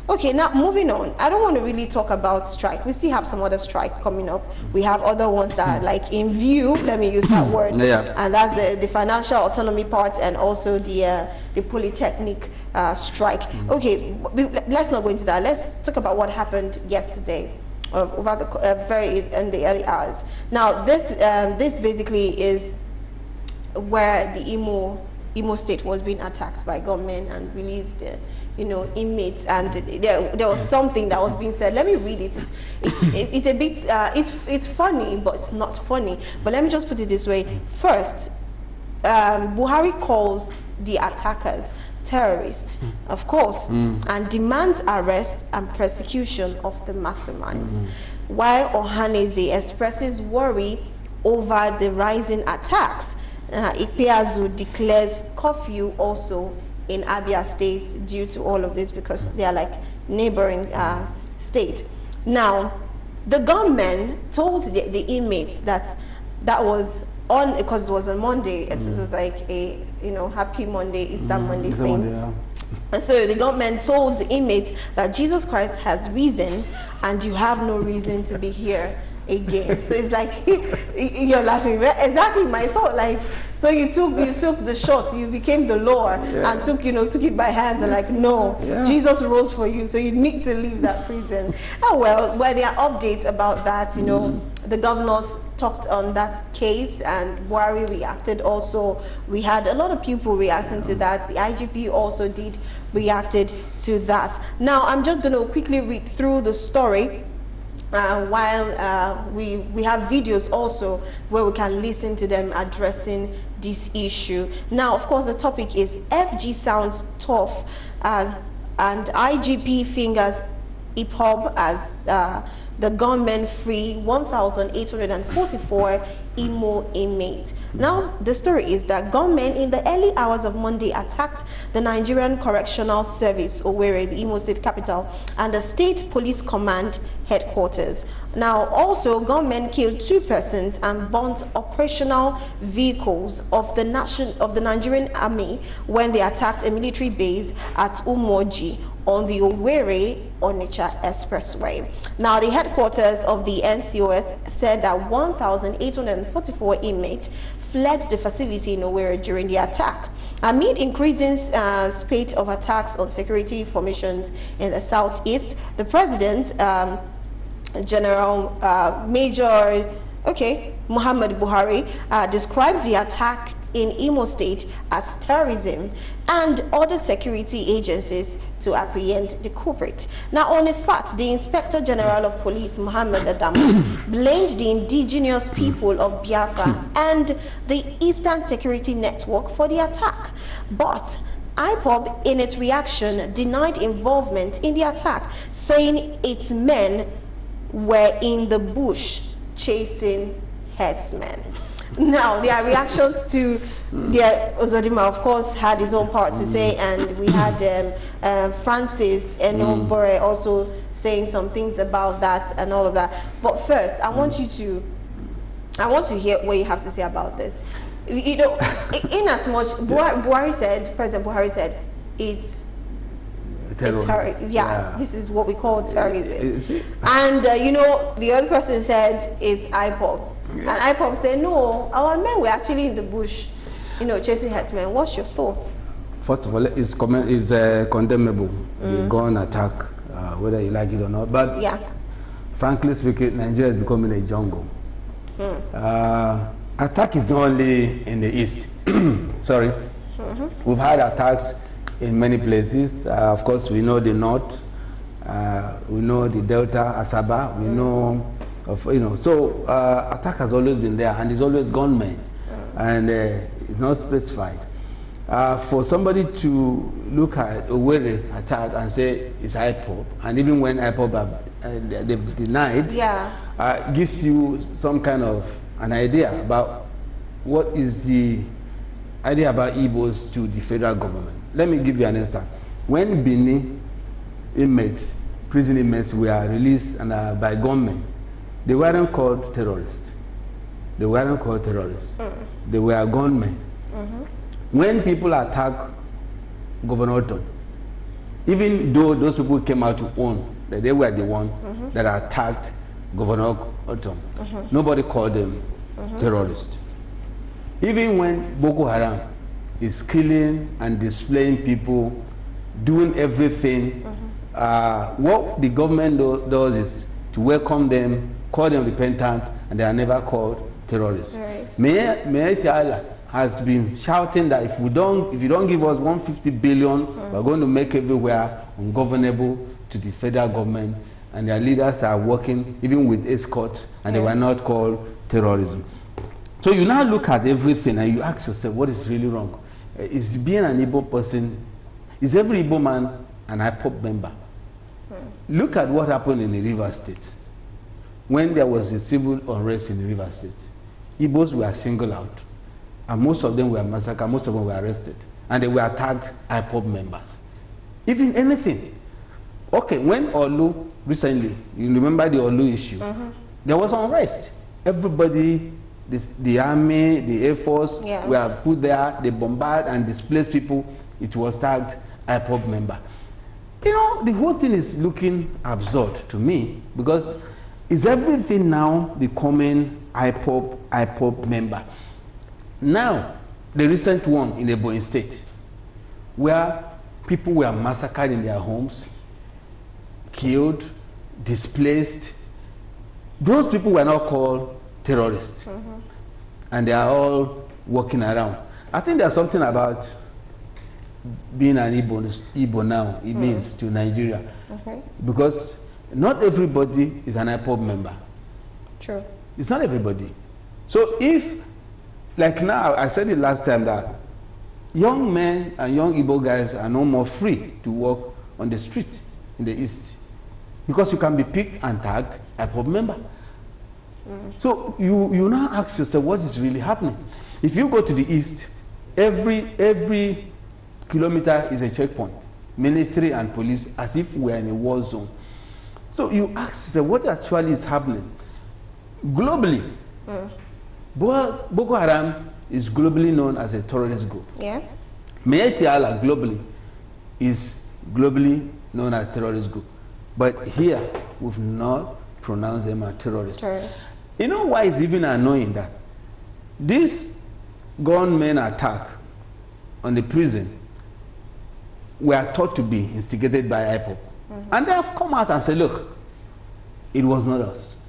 Okay, now moving on. I don't want to really talk about strike. We still have some other strike coming up. We have other ones that are like in view. Let me use that word. Yeah. And that's the financial autonomy part, and also the polytechnic strike. Okay, let's not go into that. Let's talk about what happened yesterday, over the in the early hours. Now, this basically is where the Imo State was being attacked by gunmen and released, inmates, and there was something that was being said. Let me read it. It's a bit, it's funny, but it's not funny. But let me just put it this way. First, Buhari calls the attackers terrorists, of course, and demands arrest and prosecution of the masterminds, while Ohaneze expresses worry over the rising attacks. Ikpeazu declares curfew also in Abia State due to all of this, because they are like neighboring state. Now, the gunmen told the inmates that was on, because it was on Monday, it was like a happy Monday, Easter Monday thing. And so the gunmen told the inmates that Jesus Christ has risen and you have no reason to be here again. So it's like you're laughing. Exactly my thought. Like, so you took the shot, you became the law, and took it by hands and like, no, Jesus rose for you, so you need to leave that prison. Oh well, there are updates about that. The governors talked on that case, and Buhari reacted also. We had a lot of people reacting to that. The IGP also reacted to that. Now I'm just going to quickly read through the story. While we have videos also where we can listen to them addressing this issue. Now, of course, the topic is FG sounds tough, and IGP fingers IPOB as the gunmen free 1,844 Imo inmates. Now, the story is that gunmen in the early hours of Monday attacked the Nigerian Correctional Service, Owerri, the Imo State capital, and the State Police Command headquarters. Now, also, gunmen killed 2 persons and burnt operational vehicles of the Nigerian Army when they attacked a military base at Umoji on the Owerri-Onitsha Expressway. Now, the headquarters of the NCOS said that 1,844 inmates fled the facility in Owerri during the attack. Amid increasing spate of attacks on security formations in the southeast, the president, General Major Muhammad Buhari, described the attack in Imo State as terrorism and ordered security agencies to apprehend the culprit. Now, on his part, the Inspector General of Police, Muhammad Adamu, blamed the indigenous people of Biafra and the Eastern Security Network for the attack. But IPOB, in its reaction, denied involvement in the attack, saying its men were in the bush chasing herdsmen. Now, their reactions to Ozodima, of course, had his own part to say, and we had Francis Enobore also saying some things about that and all of that. But first, I want to hear what you have to say about this. In as much, President Buhari said, it's terrorism. Yeah, this is what we call terrorism. And the other person said it's IPOB. And IPOB said, no, our men were actually in the bush, chasing herdsmen. What's your thought? First of all, it's condemnable, the gun attack, whether you like it or not. But frankly speaking, Nigeria is becoming a jungle. Attack is not only in the east. Sorry. We've had attacks in many places. Of course, we know the north, we know the Delta, Asaba, we know so attack has always been there, and it's always gunmen, and it's not specified. For somebody to look at a Owerri attack and say it's IPOB, and even when IPOB they've denied, gives you some kind of an idea about what is the idea about Igbos to the federal government. Let me give you an instance. When Benin inmates, prison inmates, were released by gunmen, they weren't called terrorists. They weren't called terrorists. They were gunmen. When people attack Governor Otto, Even though those people came out to own that they were the one that attacked Governor Otom, nobody called them terrorists. Even when Boko Haram is killing and displaying people, doing everything, what the government does is to welcome them, call them repentant, and they are never called terrorists. Mayor Tiala has been shouting that if you don't give us 150 billion, we're going to make everywhere ungovernable to the federal government, and their leaders are working even with escort, and they were not called terrorism. So you now look at everything and you ask yourself, what is really wrong? Is being an Igbo person, is every Igbo man an IPOB member? Look at what happened in the River State. When there was a civil unrest in the River State, Igbos were singled out, and most of them were massacred, most of them were arrested, and they were attacked IPOB members. Even anything. Okay, when Olu, recently, you remember the Olu issue, there was unrest. Everybody, the army, the Air Force were put there, they bombarded and displaced people. It was tagged IPOB member. You know, the whole thing is looking absurd to me, because is everything now becoming IPOB member? Now, the recent one in Ebonyi State, where people were massacred in their homes, killed, displaced, those people were not called terrorists. And they are all walking around. I think there's something about being an Igbo now, it means to Nigeria. Because not everybody is an IPOB member. True. It's not everybody. So if, like now, I said it last time that young men and young Igbo guys are no more free to walk on the street in the East. Because you can be picked and tagged IPOB member. So you now ask yourself, what is really happening? If you go to the East, every kilometer is a checkpoint, military and police, as if we're in a war zone. So you ask yourself, what actually is happening? Globally, Boko Haram is globally known as a terrorist group. Mayor Tiala globally is globally known as terrorist group. But here, we've not pronounced them as terrorists. You know why it's even annoying that this gunmen attack on the prison were thought to be instigated by IPOB. And they have come out and said, look, it was not us.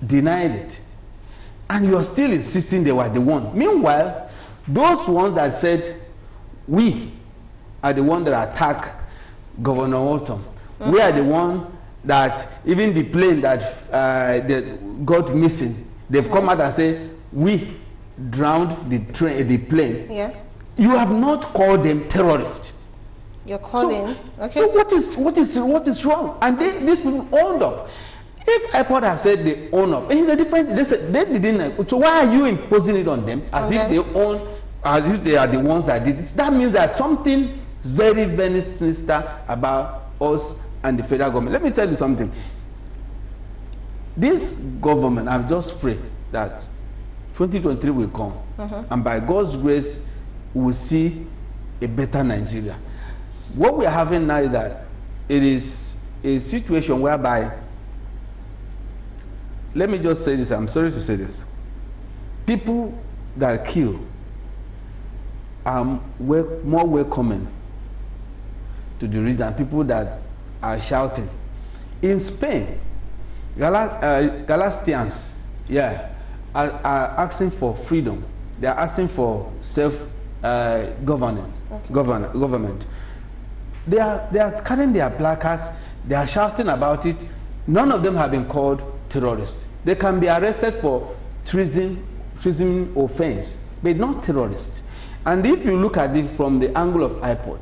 Denied it. And you are still insisting they were the one. Meanwhile, those ones that said, we are the ones that attack Governor Otom. We are the one that, even the plane that got missing, they've come out and said, we drowned the plane. You have not called them terrorists. You're calling. So what is wrong? And these people owned up. If IPOB has said they own up, it's a different. They said they didn't. So why are you imposing it on them as if they own, as if they are the ones that did it? That means that something very, very sinister about us and the federal government. Let me tell you something. This government, I've just prayed that 2023 will come, and by God's grace, we will see a better Nigeria. What we are having now is that it is a situation whereby, let me just say this, I'm sorry to say this, people that kill are more welcoming to the region than people that are shouting. In Spain, Galatians are asking for freedom. They are asking for self-government. Government. They are carrying their placards. They are shouting about it. None of them have been called terrorists. They can be arrested for treason offense, but not terrorists. And if you look at it from the angle of IPOB,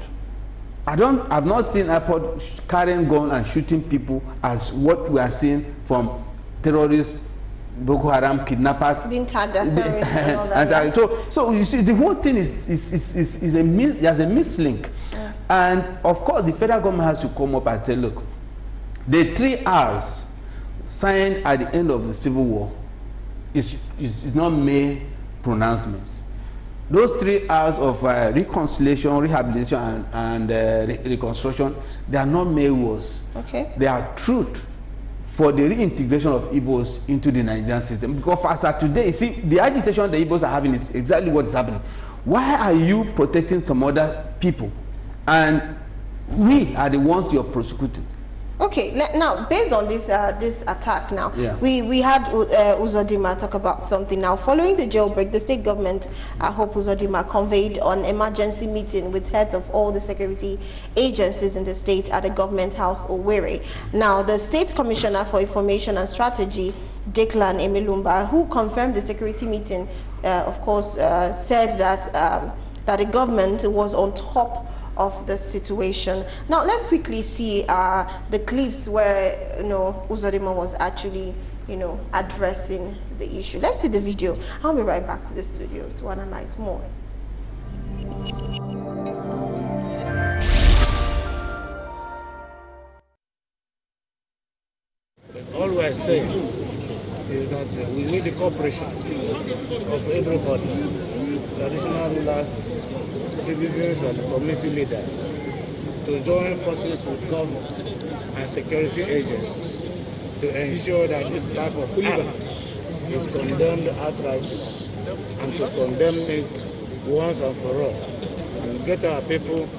I've not seen IPOB carrying gun and shooting people as what we are seeing from terrorists, Boko Haram, kidnappers. Being tagged as terrorists and all that. So you see, the whole thing there's a mislink. And of course, the federal government has to come up and say, look, the 3 R's signed at the end of the Civil War is not mere pronouncements. those 3 hours of reconciliation, rehabilitation, and reconstruction, they are not mere words. Okay. They are truth for the reintegration of Igbos into the Nigerian system. Because as of today, you see, the agitation the Igbos are having is exactly what is happening. Why are you protecting some other people? And we are the ones you're prosecuting. Okay, now based on this this attack now, yeah. we had Uzodimma talk about something now. Following the jailbreak, the state government, I hope Uzodimma, convened an emergency meeting with heads of all the security agencies in the state at the government house, Owerri. Now, the State Commissioner for Information and Strategy, Declan Emelumba, who confirmed the security meeting, of course, said that that the government was on top of the situation. Now let's quickly see the clips where Uzodimma was actually addressing the issue. Let's see the video. I'll be right back to the studio to analyze more. All we are saying is that we need the cooperation of everybody, traditional rulers, citizens and community leaders, to join forces with government and security agencies to ensure that this type of act is condemned outright and to condemn it once and for all, and get our people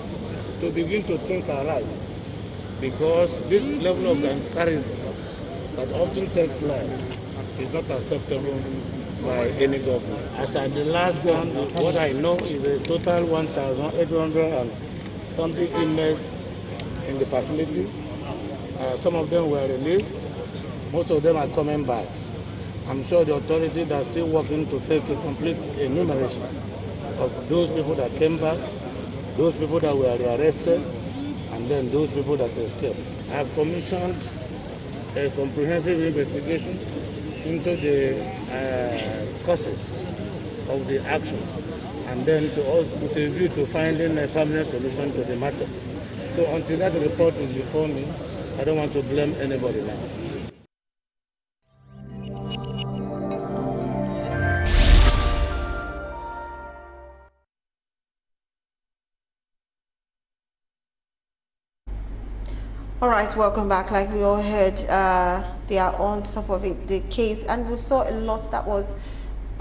to begin to think aright, because this level of gangsterism that often takes life is not acceptable by any government. As at the last one, what I know is a total 1,800 and something inmates in the facility. Some of them were released. Most of them are coming back. I'm sure the authorities are still working to take a complete enumeration of those people that came back, those people that were arrested, and then those people that escaped. I have commissioned a comprehensive investigation into the causes of the action, and then to also with a view to finding a permanent solution to the matter. So until that report is before me, I don't want to blame anybody now. All right, welcome back. Like we all heard, they are on top of it, the case, and we saw a lot that was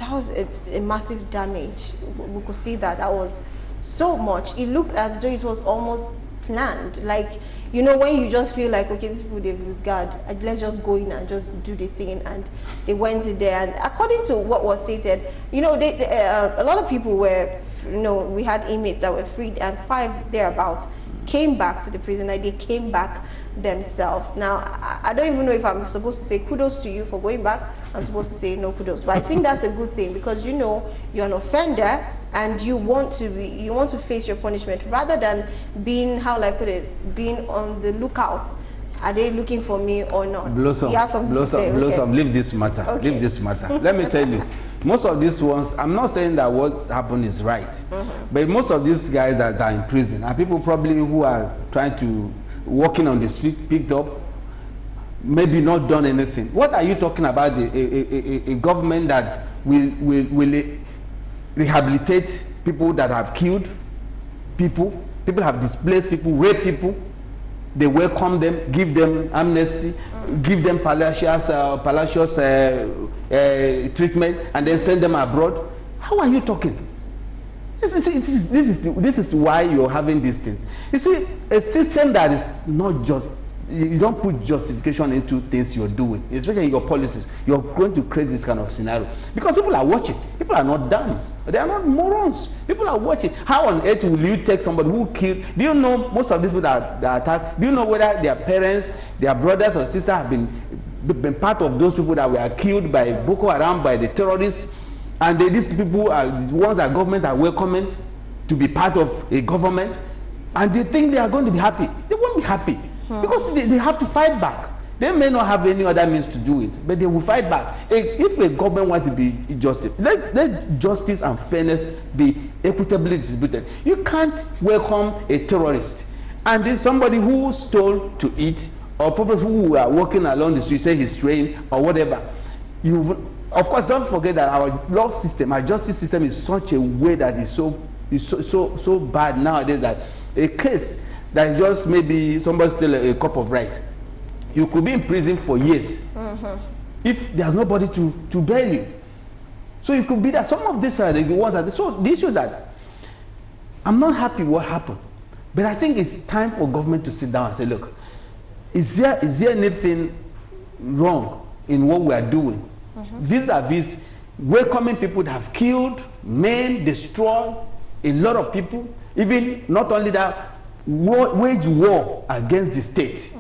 a massive damage. We could see that was so much. It looks as though it was almost planned. Like, when you just feel like, okay, these people, they lose guard, let's just go in and just do the thing. And they went in there, and according to what was stated, a lot of people were, we had inmates that were freed, and 5 thereabout came back to the prison. Like, they came back themselves. Now, I don't even know if I'm supposed to say kudos to you for going back. I'm supposed to say no kudos, but I think that's a good thing, because you're an offender and you want to face your punishment, rather than being, how will I put it, being on the lookout. Are they looking for me or not? Blossom, you have something to say? Blossom, leave this matter. Okay. Leave this matter. Let me tell you, most of these ones, I'm not saying that what happened is right, but most of these guys that are in prison are people probably who are trying to, walking on the street, picked up, maybe not done anything. What are you talking about? A government that will rehabilitate people that have killed people have displaced people, raped people. They welcome them, give them amnesty, give them palatial treatment, and then send them abroad. How are you talking? This is why you're having these things. You see, a system that is not just, you don't put justification into things you're doing, especially in your policies. You're going to create this kind of scenario because people are watching. People are not dummies. They are not morons. People are watching. How on earth will you take somebody who killed? Do you know most of these people that are attacked? Do you know whether their parents, their brothers or sisters have been part of those people that were killed by Boko Haram, by the terrorists? And these people are the ones that government are welcoming to be part of a government. And they think they are going to be happy. They won't be happy. Because they have to fight back. They may not have any other means to do it, but they will fight back. If a government wants to be justice, let justice and fairness be equitably distributed. You can't welcome a terrorist and then somebody who stole to eat, or people who are walking along the street say he's straying or whatever. of course, don't forget that our law system, our justice system is such a way that is so bad nowadays that a case that is just maybe somebody steal a cup of rice, you could be in prison for years if there's nobody to bail you. So you could be that. Some of these are the ones that, so the issue that I'm not happy what happened, but I think it's time for government to sit down and say, look, is there anything wrong in what we are doing? Vis-a-vis welcoming people that have killed, maimed, destroyed a lot of people, even not only that, wage war against the state.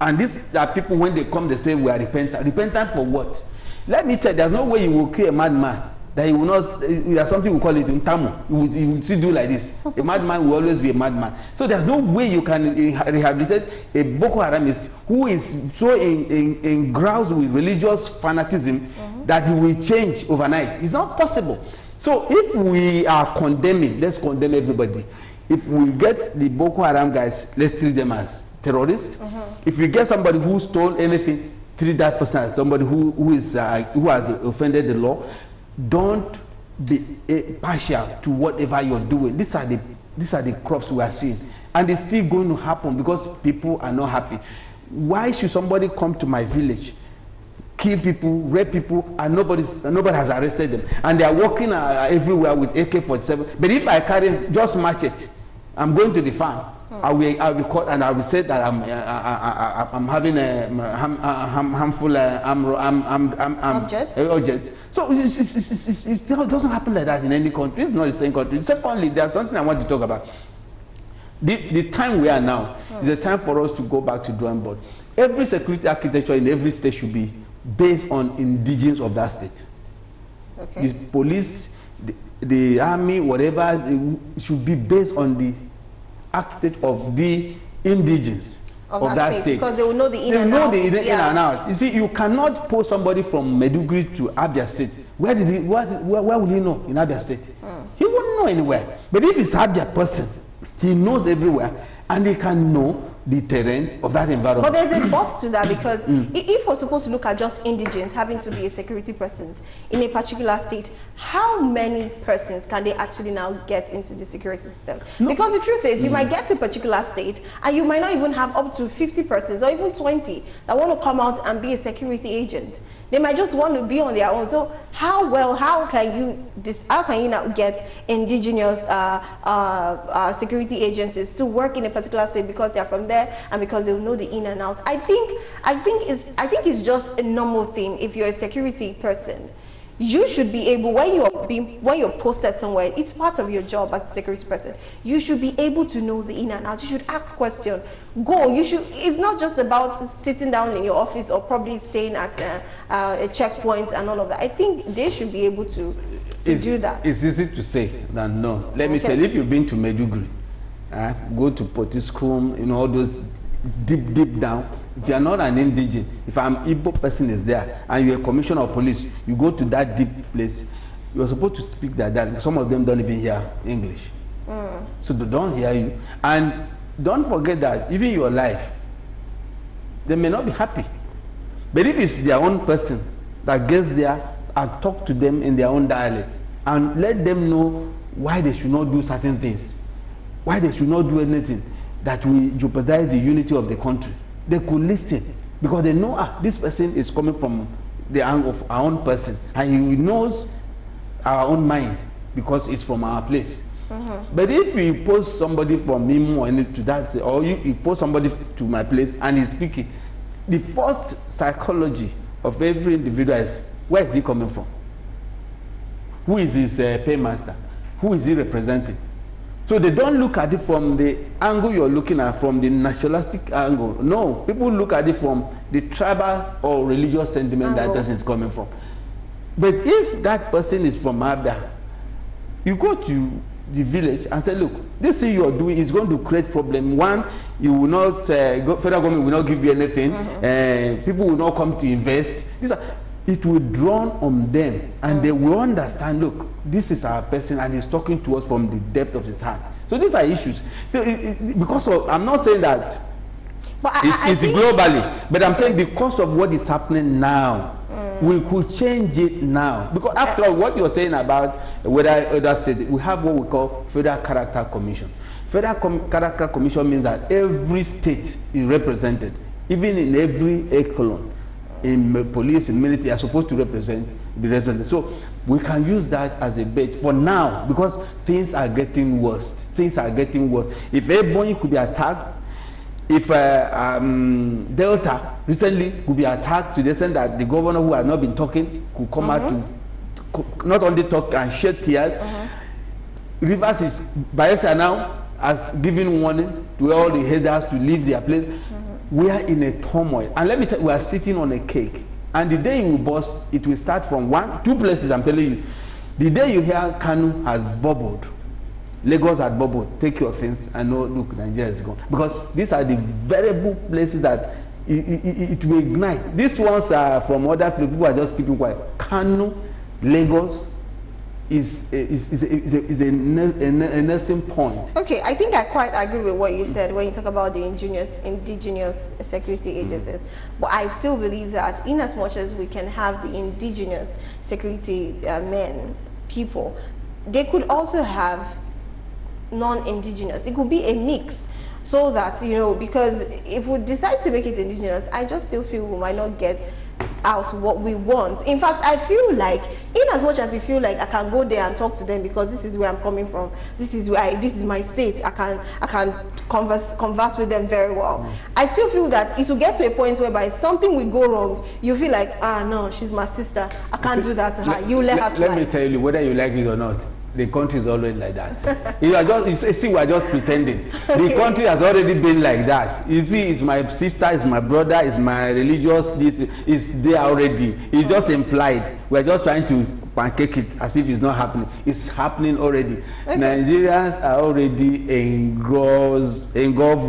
And these are people, when they come, they say we are repentant. Repentant for what? Let me tell you, there's no way you will kill a madman that he will not, there's something we call it in Tamu. You will still do like this. A madman will always be a madman. So there's no way you can rehabilitate a Boko Haramist who is so engroused with religious fanaticism that he will change overnight. It's not possible. So if we are condemning, let's condemn everybody. If we get the Boko Haram guys, let's treat them as terrorists. If we get somebody who stole anything, treat that person as somebody who has offended the law. Don't be partial to whatever you're doing. These are the crops we are seeing, and it's still going to happen because people are not happy. Why should somebody come to my village, kill people, rape people, and nobody has arrested them, and they are walking everywhere with AK-47? But if I carry just machete, I'm going to the farm. I will be caught, and I will say that I'm having a harmful object. So it doesn't happen like that in any country. It's not the same country. Secondly, there's something I want to talk about. The time we are now is a time for us to go back to drawing board. Every security architecture in every state should be based on indigenous of that state. Okay. The police, the army, whatever, it should be based on the architect of the indigenous of that state. Because they will know the in and out. They know the in and out. You see, you cannot post somebody from Mediocrity to Abia State. Where will he know in Abia State? He won't know anywhere. But if it's Abia person, he knows everywhere, and he can know the terrain of that environment. But there's a but to that, because if we're supposed to look at just indigents having to be a security persons in a particular state, how many persons can they actually now get into the security system? No. Because the truth is, you might get to a particular state and you might not even have up to 50 persons or even 20 that want to come out and be a security agent. They might just want to be on their own. So how can you now get indigenous security agencies to work in a particular state because they are from there and because they will know the in and out? I think it's just a normal thing. If you're a security person, you should be able, when you're posted somewhere, it's part of your job as a security person. You should be able to know the in and out. You should ask questions. It's not just about sitting down in your office or probably staying at a checkpoint and all of that. I think they should be able to do that. It's easy to say than no. Let me tell you, if you've been to Meduguri, go to Potiskum, all those deep down. If you are not an indigent, if an Igbo person is there and you're a commissioner of police, you go to that deep place, you're supposed to speak that. Some of them don't even hear English. So they don't hear you. And don't forget that even your life, they may not be happy. But if it's their own person that gets there and talk to them in their own dialect and let them know why they should not do certain things, why they should not do anything that will jeopardize the unity of the country, they could listen, because they know this person is coming from the angle of our own person, and he knows our own mind because it's from our place. But if you post somebody from Imo to that, or you post somebody to my place and he's speaking, the first psychology of every individual is, where is he coming from? Who is his paymaster? Who is he representing? So they don't look at it from the angle you're looking at, from the nationalistic angle. No, people look at it from the tribal or religious sentiment that person is coming from. But if that person is from Abia, you go to the village and say, look, this thing you're doing is going to create problem. One, you will not, federal government will not give you anything. People will not come to invest. It will dawn on them, and they will understand, look, this is our person and he's talking to us from the depth of his heart. So these are issues. So because of, I'm not saying that it's globally, but I'm saying because of what is happening now, We could change it now. Because after all, what you're saying about whether other states, we have what we call Federal Character Commission. Federal Character Commission means that every state is represented, even in every echelon. In police, in military, are supposed to be represented. So we can use that as a bait for now, because things are getting worse. Things are getting worse. If Ebonyi could be attacked, if Delta recently could be attacked to the extent that the governor who has not been talking could come out to not only talk and shed tears. Rivers is Bayelsa now has given warning to all the headers to leave their place. We are in a turmoil, and let me tell you, we are sitting on a cake. And the day it will burst, it will start from two places. I'm telling you, the day you hear Kanu has bubbled, Lagos has bubbled, take your things and know, look, Nigeria is gone. Because these are the variable places that it will ignite. These ones are from other people who are just keeping quiet. Kanu, Lagos is a nesting point. Okay, I think I quite agree with what you said when you talk about the indigenous security agencies. But I still believe that in as much as we can have the indigenous security people, they could also have non-indigenous. It could be a mix, so that, you know, because if we decide to make it indigenous, I just still feel we might not get out what we want. In fact, I feel like, in as much as you feel like I can go there and talk to them because this is where I'm coming from, this is my state, I can converse with them very well. I still feel that it will get to a point whereby something will go wrong, you feel like, no, she's my sister, I can't do that to her. You let her slide. Let me tell you, whether you like it or not, the country is always like that. You see, we are just pretending. The country has already been like that. You see, it's my sister, it's my brother, it's my religious, this is there already. It's just implied. We're just trying to pancake it as if it's not happening. It's happening already. Okay. Nigerians are already engulfed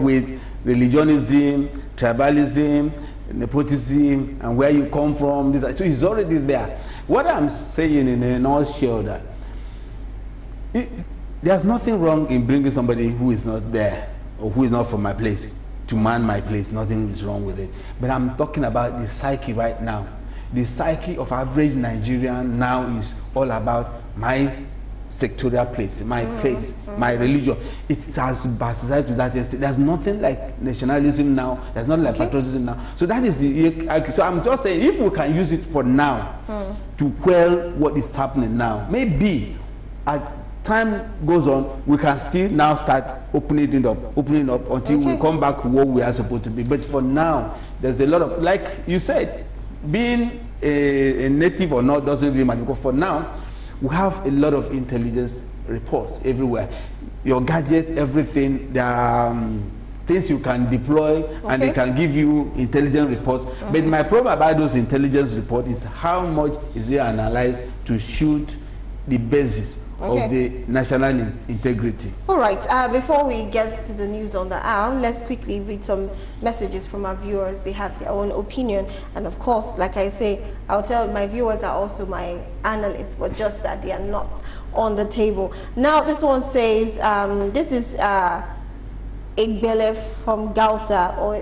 with religionism, tribalism, nepotism, and where you come from. So it's already there. What I'm saying in a nutshell, that there's nothing wrong in bringing somebody who is not there or who is not from my place to man my place. Nothing is wrong with it. But I'm talking about the psyche right now. The psyche of average Nigerian now is all about my sectorial place, my place, my religion. It has bastardized to that extent. There's nothing like nationalism now. There's nothing like patriotism now. So that is the. So I'm just saying, if we can use it for now to quell what is happening now, maybe as time goes on, we can still now start opening it up until we come back to what we are supposed to be. But for now, there's a lot of, like you said, being a native or not doesn't really matter. Because for now, we have a lot of intelligence reports everywhere. Your gadgets, everything, there are things you can deploy and they can give you intelligence reports. But my problem about those intelligence reports is how much is it analyzed to shoot the basis of the national integrity. All right, before we get to the news on the hour, let's quickly read some messages from our viewers. They have their own opinion, and of course, like I say, I'll tell my viewers are also my analysts, but just that they are not on the table. Now this one says, this is Igbele from Gausa, or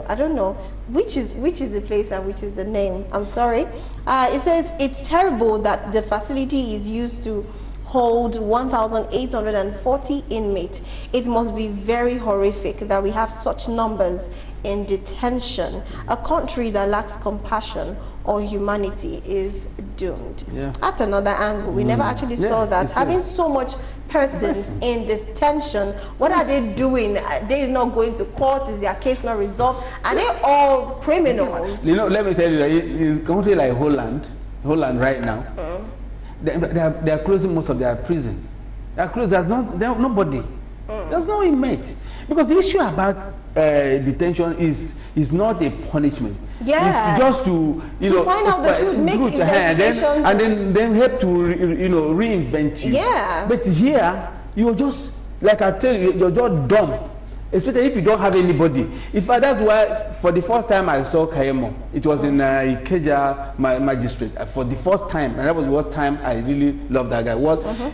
I don't know which is the place and which is the name. I'm sorry. It says it's terrible that the facility is used to hold 1,840 inmates. It must be very horrific that we have such numbers in detention. A country that lacks compassion or humanity is doomed. That's another angle. We never actually saw that. Having so much persons in this detention, what are they doing? They're not going to court. Is their case not resolved? Are they all criminals? Let me tell you, in a country like Holland right now, they are closing most of their prisons. They are closed. There's nobody. There's no inmate. Because the issue about detention is not a punishment. It's just to find out the truth, make investigations, and then help to reinvent you. But here you're just, like I tell you, you're just dumb. Especially if you don't have anybody. In fact, that's why for the first time I saw Kayemo. It was in Ikeja magistrate for the first time, and that was the first time I really loved that guy.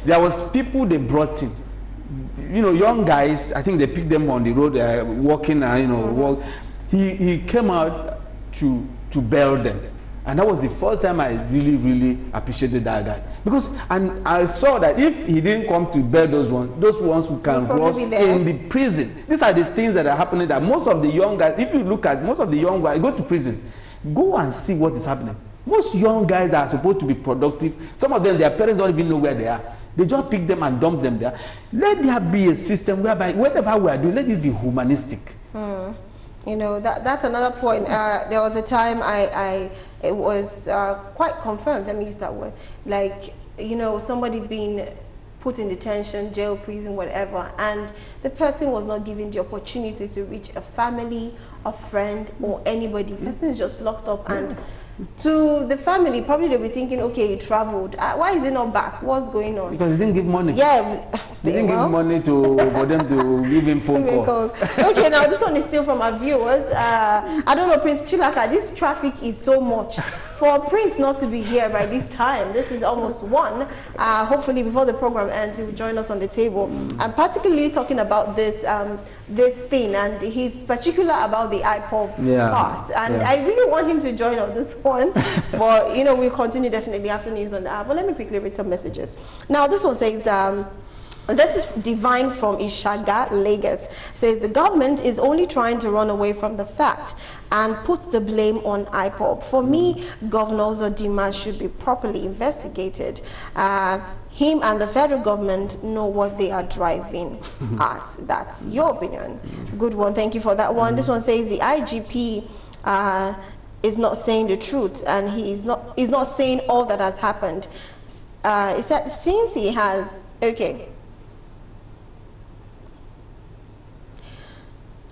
There was people they brought in, young guys. I think they picked them on the road, walking, walk. He came out to bail them, And that was the first time I really, really appreciated that guy. Because, and I saw that if he didn't come to bear those ones who can rot in the prison. These are the things that are happening, that most of the young guys, if you look at most of the young guys, go to prison, go and see what is happening. Most young guys that are supposed to be productive, some of them, their parents don't even know where they are. They just pick them and dump them there. Let there be a system whereby whatever we are doing, let it be humanistic. You know, that's another point. There was a time it was quite confirmed, let me use that word, like, you know, somebody being put in detention, jail, prison, whatever, and the person was not given the opportunity to reach a family, a friend, or anybody. The person is just locked up, and to the family, probably they'll be thinking, okay, he traveled. Why is he not back? What's going on? Because he didn't give money. Yeah. They didn't give money for them to give him phone call. Okay, now this one is still from our viewers. I don't know, Prince Chilaka, this traffic is so much. For Prince not to be here by this time, this is almost 1. Hopefully before the program ends, he will join us on the table. I'm particularly talking about this this thing, and he's particular about the iPod part. And I really want him to join on this one. But, you know, we'll continue definitely after news on the app. But let me quickly read some messages. Now, this one says, this is Divine from Ishaga, Lagos. Says the government is only trying to run away from the fact and put the blame on IPOB. For me, governors or demands should be properly investigated. Him and the federal government know what they are driving at. That's your opinion. Good one. Thank you for that one. This one says the IGP is not saying the truth, and he's not saying all that has happened. He said since he has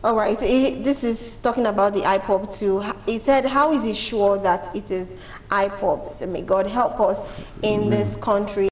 all right, this is talking about the IPOB too. He said, how is he sure that it is IPOB? So may God help us in this country.